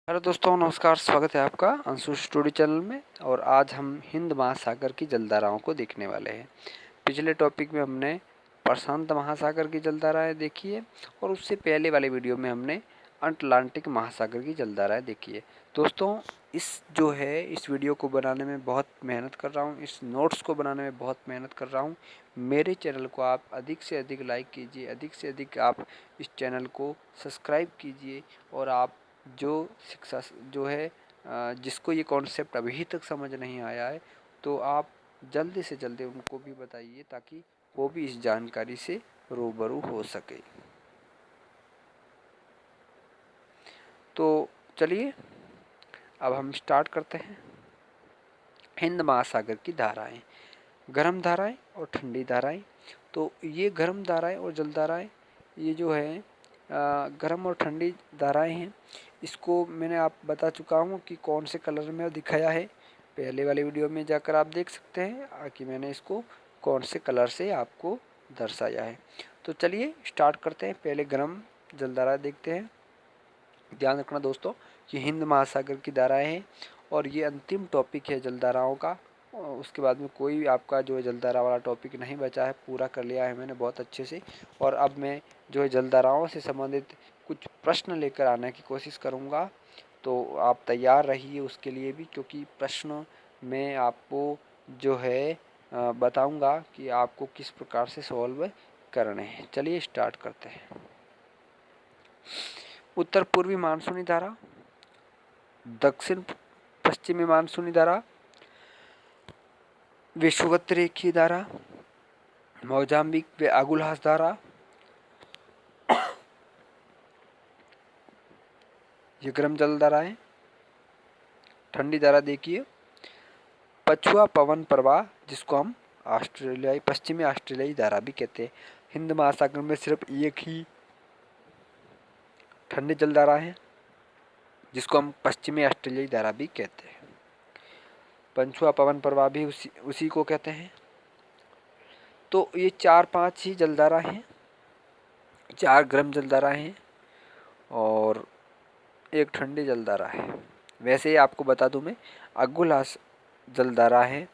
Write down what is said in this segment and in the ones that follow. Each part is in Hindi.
हेलो दोस्तों, नमस्कार। स्वागत है आपका अंशु स्टूडियो चैनल में। और आज हम हिंद महासागर की जलधाराओं को देखने वाले हैं। पिछले टॉपिक में हमने प्रशांत महासागर की जलधाराएं देखी है और उससे पहले वाले वीडियो में हमने अटलांटिक महासागर की जलधाराएं देखी है। दोस्तों, इस वीडियो को बनाने में बहुत मेहनत कर रहा हूँ, इस नोट्स को बनाने में बहुत मेहनत कर रहा हूँ। मेरे चैनल को आप अधिक से अधिक लाइक कीजिए, अधिक से अधिक आप इस चैनल को सब्सक्राइब कीजिए। और आप जो शिक्षा जो है जिसको ये कॉन्सेप्ट अभी तक समझ नहीं आया है, तो आप जल्दी से जल्दी उनको भी बताइए ताकि वो भी इस जानकारी से रूबरू हो सके। तो चलिए अब हम स्टार्ट करते हैं। हिंद महासागर की धाराएं, गर्म धाराएं और ठंडी धाराएं। तो ये गर्म धाराएं और जल धाराएं, ये जो है गर्म और ठंडी धाराएं हैं। इसको मैंने आप बता चुका हूँ कि कौन से कलर में दिखाया है। पहले वाले वीडियो में जाकर आप देख सकते हैं कि मैंने इसको कौन से कलर से आपको दर्शाया है। तो चलिए स्टार्ट करते हैं। पहले गर्म जल धारा देखते हैं। ध्यान रखना दोस्तों कि हिंद महासागर की धाराएं हैं और ये अंतिम टॉपिक है जलधाराओं का। उसके बाद में कोई आपका जो है जलधारा वाला टॉपिक नहीं बचा है, पूरा कर लिया है मैंने बहुत अच्छे से। और अब मैं जो है जलधाराओं से संबंधित कुछ प्रश्न लेकर आने की कोशिश करूँगा। तो आप तैयार रहिए उसके लिए भी, क्योंकि प्रश्न मैं आपको जो है बताऊँगा कि आपको किस प्रकार से सॉल्व करने हैं। चलिए स्टार्ट करते हैं। उत्तर पूर्वी मानसूनी धारा, दक्षिण पश्चिमी मानसूनी धारा, विषुवत रेखीय धारा, मोजाम्बिक व अगुलहास धारा, ये गर्म जल धारा है। ठंडी धारा देखिए, पछुआ पवन प्रवाह, जिसको हम ऑस्ट्रेलियाई पश्चिमी ऑस्ट्रेलियाई धारा भी कहते हैं। हिंद महासागर में सिर्फ एक ही ठंडी जल धारा है, जिसको हम पश्चिमी ऑस्ट्रेलियाई धारा भी कहते हैं। पछुआ पवन प्रवाह भी उसी को कहते हैं। तो ये 4-5 ही जलधारा हैं, 4 गर्म जलधारा हैं और एक ठंडी जलधारा है। वैसे ही आपको बता दूं मैं, अगुलहास जलधारा है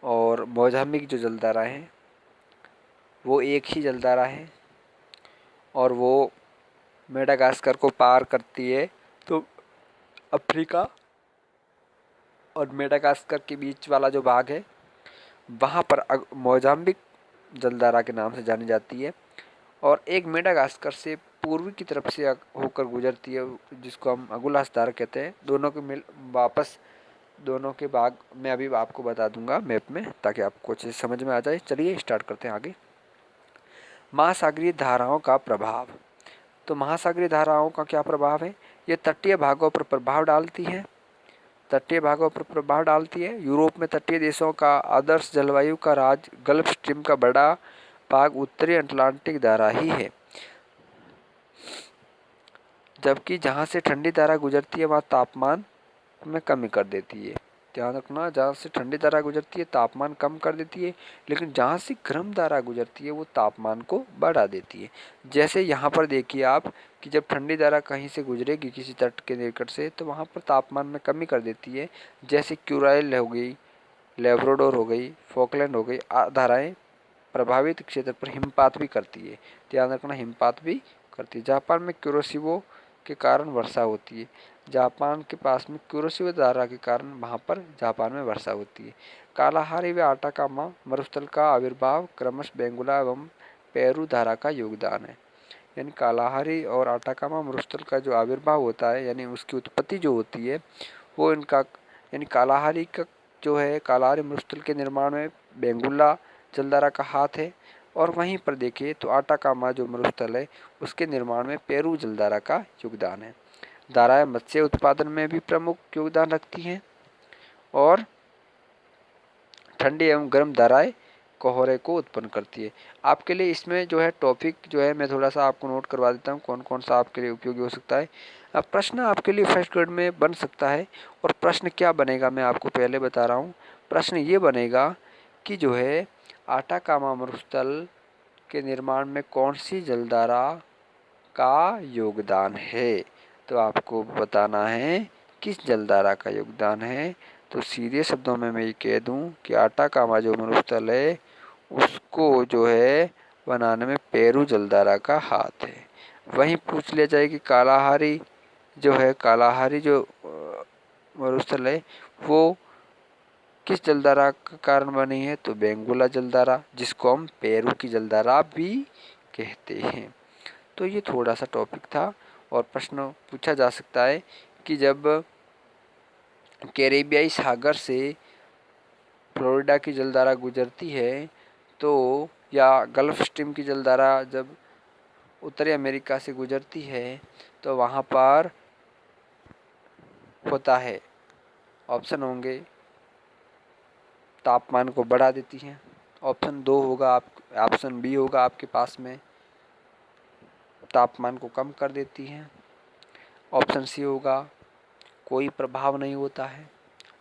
और मोजाम्बिक जो जलधारा है वो एक ही जलधारा है और वो मेडागास्कर को पार करती है। तो अफ्रीका और मेडागास्कर के बीच वाला जो भाग है वहाँ पर मोजाम्बिक जलधारा के नाम से जानी जाती है। और एक मेडागास्कर से पूर्वी की तरफ से होकर गुजरती है, जिसको हम अगुलहास धारा कहते हैं। दोनों के मिल वापस दोनों के भाग मैं अभी आपको बता दूंगा मैप में, ताकि आपको अच्छे से समझ में आ जाए। चलिए स्टार्ट करते हैं आगे। महासागरीय धाराओं का प्रभाव। तो महासागरीय धाराओं का क्या प्रभाव है? ये तटीय भागों पर प्रभाव डालती है। तटीय भागों पर प्रभाव डालती है। यूरोप में तटीय देशों का आदर्श जलवायु का राज गल्फ स्ट्रीम का बड़ा भाग उत्तरी अटलांटिक धारा ही है, जबकि जहाँ से ठंडी धारा गुजरती है वहाँ तापमान में कमी कर देती है। ध्यान रखना, जहाँ से ठंडी धारा गुजरती है तापमान कम कर देती है, लेकिन जहाँ से गर्म धारा गुजरती है वो तापमान को बढ़ा देती है। जैसे यहाँ पर देखिए आप कि जब ठंडी धारा कहीं से गुजरेगी किसी तट के निकट से, तो वहाँ पर तापमान में कमी कर देती है। जैसे क्यूराइल हो गई, लेब्राडोर हो गई, फॉकलैंड हो गई, धाराएँ प्रभावित क्षेत्र पर हिमपात भी करती है। ध्यान रखना, हिमपात भी करती है। जापान में क्यूरोसिवो के कारण वर्षा होती है। जापान के पास में कुरोशिवा धारा के कारण वहाँ पर जापान में वर्षा होती है। कालाहारी व आटाकामा मरुस्थल का आविर्भाव क्रमश बेंगुला एवं पेरू धारा का योगदान है। यानी कालाहारी और आटाकामा मरुस्थल का जो आविर्भाव होता है, यानी उसकी उत्पत्ति जो होती है वो इनका, यानी कालाहारी का जो है कालाहारी मरुस्थल के निर्माण में बेंगुला जलधारा का हाथ है। और वहीं पर देखिए तो आटाकामा जो मरुस्थल है उसके निर्माण में पेरू जलधारा का योगदान है। धाराएं मत्स्य उत्पादन में भी प्रमुख योगदान रखती हैं और ठंडी एवं गर्म धाराएं कोहरे को उत्पन्न करती है। आपके लिए इसमें जो है टॉपिक जो है मैं थोड़ा सा आपको नोट करवा देता हूँ कौन कौन सा आपके लिए उपयोगी हो सकता है। अब प्रश्न आपके लिए फर्स्ट ग्रेड में बन सकता है। और प्रश्न क्या बनेगा मैं आपको पहले बता रहा हूँ। प्रश्न ये बनेगा कि जो है आटाकामा मरुस्थल के निर्माण में कौन सी जलधारा का योगदान है। तो आपको बताना है किस जलधारा का योगदान है। तो सीधे शब्दों में मैं ये कह दूं कि आटाकामा जो मरुस्थल है उसको जो है बनाने में पेरू जलधारा का हाथ है। वहीं पूछ लिया जाए कि कालाहारी जो मरुस्थल है वो किस जलधारा का कारण बनी है, तो बेंगुला जलधारा, जिसको हम पेरू की जलधारा भी कहते हैं। तो ये थोड़ा सा टॉपिक था और प्रश्न पूछा जा सकता है कि जब कैरेबियाई सागर से फ्लोरिडा की जलधारा गुजरती है तो या गल्फ स्ट्रीम की जलधारा जब उत्तरी अमेरिका से गुजरती है तो वहाँ पर होता है, ऑप्शन होंगे तापमान को बढ़ा देती है, ऑप्शन 2 होगा ऑप्शन बी होगा आपके पास में तापमान को कम कर देती है, ऑप्शन सी होगा कोई प्रभाव नहीं होता है,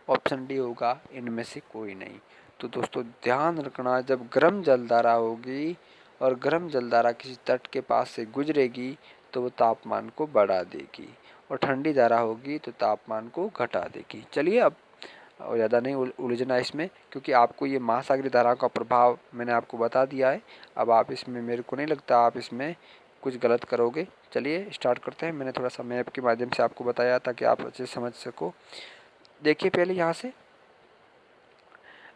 ऑप्शन डी होगा इनमें से कोई नहीं। तो दोस्तों ध्यान रखना, जब गर्म जलधारा होगी और गर्म जलधारा किसी तट के पास से गुजरेगी तो वो तापमान को बढ़ा देगी और ठंडी धारा होगी तो तापमान को घटा देगी। चलिए अब और ज़्यादा नहीं उलझना इसमें, क्योंकि आपको ये महासागरीय धाराओं का प्रभाव मैंने आपको बता दिया है। अब आप इसमें, मेरे को नहीं लगता आप इसमें कुछ गलत करोगे। चलिए स्टार्ट करते हैं। मैंने थोड़ा सा मैप के माध्यम से आपको बताया ताकि आप अच्छे से समझ सको। देखिए पहले यहाँ से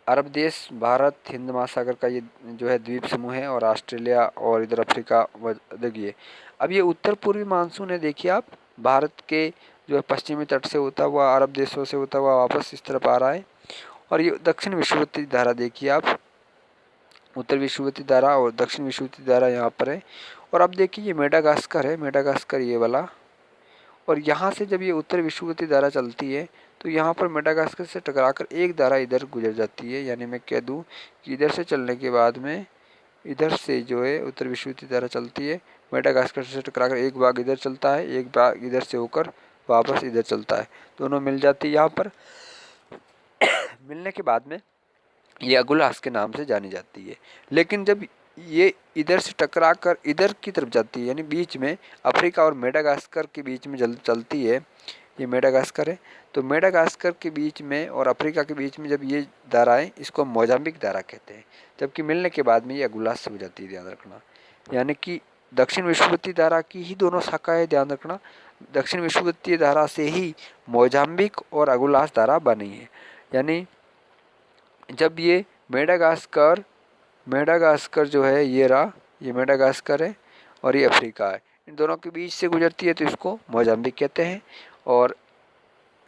अरब देश, भारत, हिंद महासागर का ये जो है द्वीप समूह है और ऑस्ट्रेलिया और इधर अफ्रीका। देखिए अब ये उत्तर पूर्वी मानसून है। देखिए आप भारत के जो है पश्चिमी तट से होता हुआ अरब देशों से होता हुआ वापस इस तरफ आ रहा है। और ये दक्षिण विषुवतीय धारा देखिए आप, उत्तर विषुवतीय धारा और दक्षिण विषुवतीय धारा यहाँ पर है। और अब देखिए ये मेडागास्कर है, मेडागास्कर ये वाला। और यहाँ से जब ये उत्तर विषुवतीय धारा चलती है तो यहाँ पर मेडागास्कर से टकराकर एक धारा इधर गुजर जाती है। यानी मैं कह दूँ कि इधर से चलने के बाद में इधर से जो है उत्तर विषुवतीय धारा चलती है, मेडागास्कर से टकराकर एक भाग इधर चलता है, एक भाग इधर से होकर वापस इधर चलता है, दोनों मिल जाती है यहाँ पर। मिलने के बाद में ये अगुलास के नाम से जानी जाती है। लेकिन जब ये इधर से टकरा कर इधर की तरफ जाती है, यानी बीच में अफ्रीका और मेडागास्कर के बीच में चलती है, ये मेडागास्कर है, तो मेडागास्कर के बीच में और अफ्रीका के बीच में जब ये धाराएं, इसको मोजाम्बिक धारा कहते हैं। जबकि मिलने के बाद में ये अगुलास से हो जाती है, ध्यान रखना। यानी कि दक्षिण विषुवतीय धारा की ही दोनों शाखाएं, ध्यान रखना, दक्षिण विषुवतीय धारा से ही मोजाम्बिक और अगुलास धारा बनी है। यानी जब ये मेडागास्कर जो है ये रहा, ये मेडागास्कर है और ये अफ्रीका है, इन दोनों के बीच से गुजरती है तो इसको मोजाम्बिक कहते हैं। और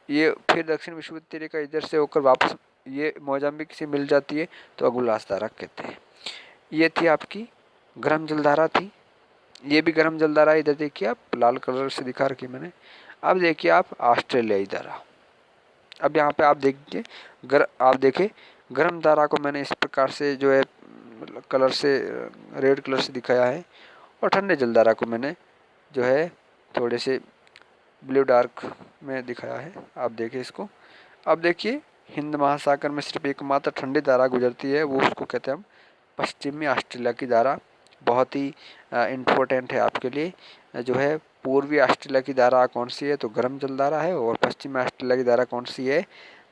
ये फिर दक्षिण विषुवतीय रेखा इधर से होकर वापस ये मोजाम्बिक से मिल जाती है तो अगुलास धारा कहते हैं। ये थी आपकी गर्म जलधारा थी, ये भी गर्म जलधारा। इधर देखिए आप लाल कलर से दिखा रखी मैंने। अब देखिए आप ऑस्ट्रेलियाई धारा। अब यहाँ पे आप देखिए आप देखें गर्म धारा को मैंने इस प्रकार से जो है कलर से, रेड कलर से दिखाया है, और ठंडे जलधारा को मैंने जो है थोड़े से ब्लू डार्क में दिखाया है। आप देखिए इसको। अब देखिए हिंद महासागर में सिर्फ एकमात्र ठंडी धारा गुजरती है, वो उसको कहते हैं हम पश्चिमी ऑस्ट्रेलिया की धारा। बहुत ही इम्पोर्टेंट है आपके लिए। जो है पूर्वी ऑस्ट्रेलिया की धारा कौन सी है, तो गर्म जलधारा है, और पश्चिमी ऑस्ट्रेलिया की धारा कौन सी है,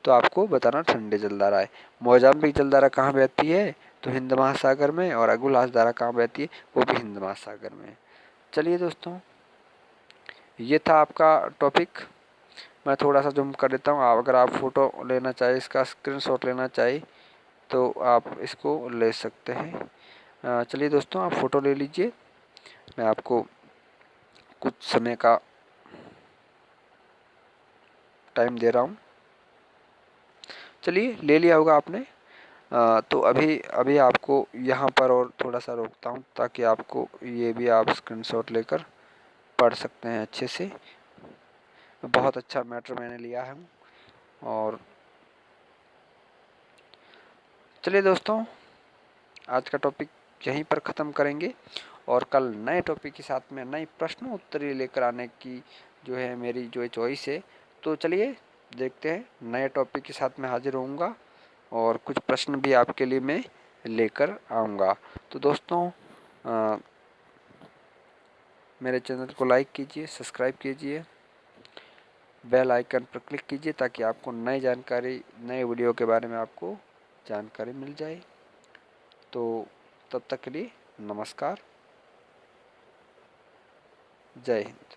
तो आपको बताना ठंडे जलधारा है। मोजाम्बिक जलधारा कहाँ बहती है, तो हिंद महासागर में, और अगुलास धारा कहाँ बहती है, वो भी हिंद महासागर में। चलिए दोस्तों ये था आपका टॉपिक। मैं थोड़ा सा जूम कर देता हूँ। अगर आप फ़ोटो लेना चाहे, इसका स्क्रीनशॉट लेना चाहे तो आप इसको ले सकते हैं। चलिए दोस्तों आप फ़ोटो ले लीजिए, मैं आपको कुछ समय का टाइम दे रहा हूँ। चलिए ले लिया होगा आपने। तो अभी अभी आपको यहाँ पर और थोड़ा सा रोकता हूँ ताकि आपको ये भी आप स्क्रीनशॉट लेकर पढ़ सकते हैं अच्छे से। बहुत अच्छा मैटर मैंने लिया है। और चलिए दोस्तों आज का टॉपिक यहीं पर ख़त्म करेंगे और कल नए टॉपिक के साथ में नए प्रश्न उत्तरी लेकर आने की जो है मेरी जो चॉइस है। तो चलिए देखते हैं, नए टॉपिक के साथ मैं हाजिर होऊंगा और कुछ प्रश्न भी आपके लिए मैं लेकर आऊँगा। तो दोस्तों मेरे चैनल को लाइक कीजिए, सब्सक्राइब कीजिए बेल आइकन पर क्लिक कीजिए ताकि आपको नए वीडियो के बारे में आपको जानकारी मिल जाए। तो तब तक के लिए नमस्कार, जय हिंद।